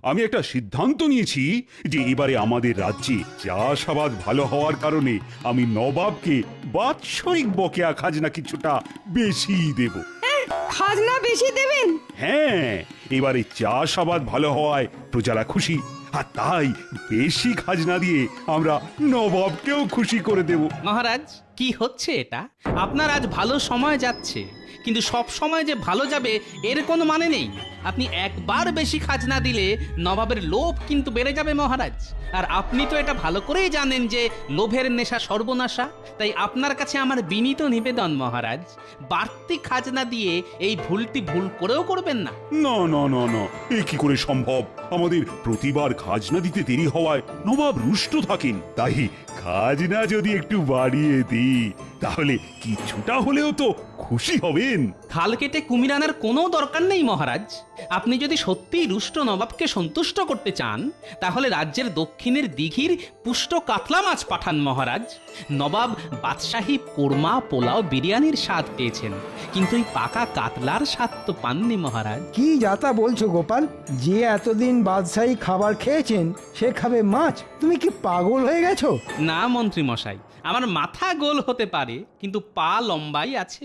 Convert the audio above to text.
আমি একটা সিদ্ধান্ত নিয়েছি যে এবারে আমাদের রাজ্যে চাষাবাদ ভালো হওয়ার কারণে আমি নবাবকে বাৎসরিক বকেয়া খাজনা কিছুটা বেশি দেব। খাজনা বেশি দেবেন? হ্যাঁ, এবারে চাষাবাদ ভালো হওয়ায় প্রজারা খুশি, আর তাই বেশি খাজনা দিয়ে আমরা নবাবকেও খুশি করে দেব। মহারাজ, কি হচ্ছে এটা? আপনার আজ ভালো সময় যাচ্ছে, কিন্তু সব সময় যে ভালো যাবে এর কোনো মানে নেই। আপনি একবার বেশি খাজনা দিলে নবাবের লোভ কিন্তু বেড়ে যাবে মহারাজ। আর আপনি তো এটা ভালো করেই জানেন যে লোভের নেশা সর্বনাশা। তাই আপনার কাছে আমার বিনীত নিবেদন মহারাজ, বাড়তি খাজনা দিয়ে এই ভুলটি ভুল করেও করবেন না। না না না না, এ কি করে সম্ভব? আমাদের প্রতিবার খাজনা দিতে দেরি হওয়ায় নবাব রুষ্ট থাকেন। তাই খাজনা যদি একটু বাড়িয়ে দিই তাহলে কিছুটা হলেও তো খুশি হবেন। খাল কেটে কুমির আনার কোনো দরকার নেই মহারাজ। আপনি যদি সত্যিই রুষ্ট নবাবকে সন্তুষ্ট করতে চান তাহলে রাজ্যের দক্ষিণের দিঘির পুষ্ট কাতলা মাছ পাঠান মহারাজ। নবাব বাদশাহী কোরমা পোলাও বিরিয়ানির স্বাদ পেয়েছেন, কিন্তু এই পাকা কাতলার স্বাদ তো পাননি মহারাজ। কি যাতা বলছো গোপাল? যে এতদিন বাদশাহী খাবার খেয়েছেন সে খাবে মাছ? তুমি কি পাগল হয়ে গেছো? না মন্ত্রী মশাই, আমার মাথা গোল হতে পারে কিন্তু পা লম্বাই আছে।